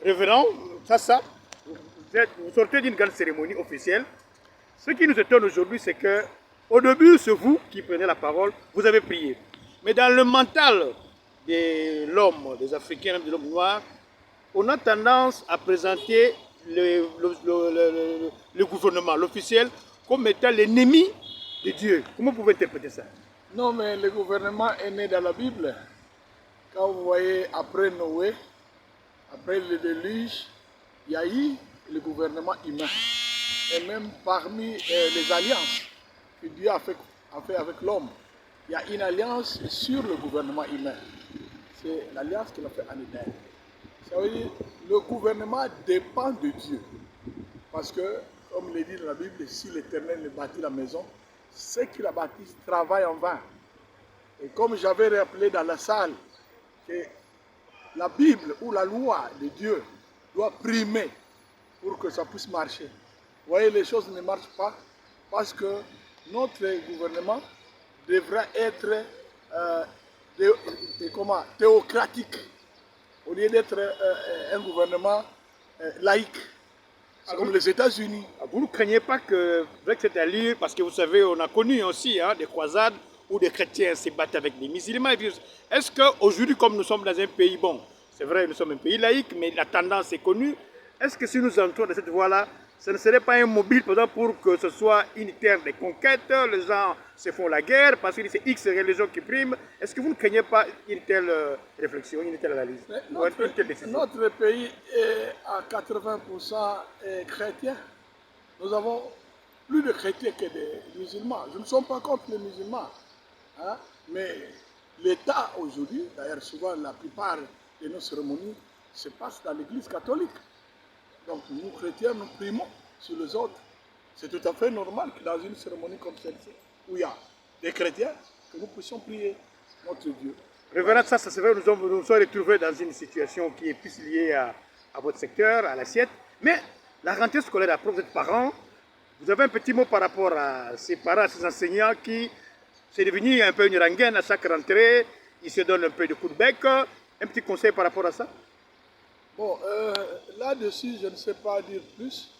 Révérend, vous sortez d'une grande cérémonie officielle. Ce qui nous étonne aujourd'hui, c'est que au début, c'est vous qui prenez la parole, vous avez prié. Mais dans le mental de l'homme, des Africains, de l'homme noir, on a tendance à présenter le gouvernement, l'officiel, comme étant l'ennemi de Dieu. Comment vous pouvez interpréter ça? Non, mais le gouvernement est né dans la Bible. Quand vous voyez après Noé, après le déluge, il y a eu le gouvernement humain. Et même parmi les alliances que Dieu a fait avec l'homme, il y a une alliance sur le gouvernement humain. C'est l'alliance qu'il a fait en Éden. Ça veut dire que le gouvernement dépend de Dieu. Parce que, comme il est dit dans la Bible, si l'Éternel ne bâtit la maison, ceux qui la bâtissent travaillent en vain. Et comme j'avais rappelé dans la salle que la Bible ou la loi de Dieu doit primer pour que ça puisse marcher. Vous voyez, les choses ne marchent pas parce que notre gouvernement devrait être théocratique au lieu d'être un gouvernement laïque. C'est comme les États-Unis. Vous ne craignez pas qu'avec cette allure, parce que vous savez, on a connu aussi des croisades où des chrétiens se battent avec des musulmans. Est-ce qu'aujourd'hui, comme nous sommes dans un pays, bon, c'est vrai, nous sommes un pays laïque, mais la tendance est connue, est-ce que si nous entrons dans cette voie-là, ce ne serait pas un mobile, par exemple, pour que ce soit une terre de conquête, les gens se font la guerre, parce que c'est X religions qui priment. Est-ce que vous ne craignez pas une telle réflexion, une telle analyse, une telle décision? Notre pays est à 80% chrétien. Nous avons plus de chrétiens que de musulmans. Je ne suis pas contre les musulmans. Hein? Mais l'État aujourd'hui, d'ailleurs souvent la plupart de nos cérémonies se passent dans l'église catholique. Donc nous chrétiens, nous primons sur les autres. C'est tout à fait normal que dans une cérémonie comme celle-ci, où il y a des chrétiens, que nous puissions prier notre Dieu. Révérend, ça c'est vrai, nous nous sommes retrouvés dans une situation qui est plus liée à votre secteur, à l'assiette. Mais la rentrée scolaire, après vous êtes parents, vous avez un petit mot par rapport à ces parents, à ces enseignants qui, c'est devenu un peu une rengaine à chaque rentrée, ils se donnent un peu de coups de bec. Un petit conseil par rapport à ça? Bon, là-dessus, je ne sais pas dire plus,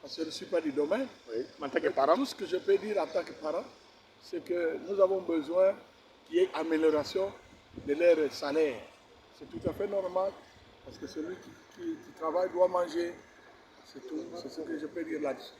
parce que je ne suis pas du domaine. Oui, en tant que parent. Tout ce que je peux dire en tant que parent, c'est que nous avons besoin qu'il y ait amélioration de leur salaire. C'est tout à fait normal, parce que celui qui travaille doit manger. C'est tout, c'est ce que je peux dire là-dessus.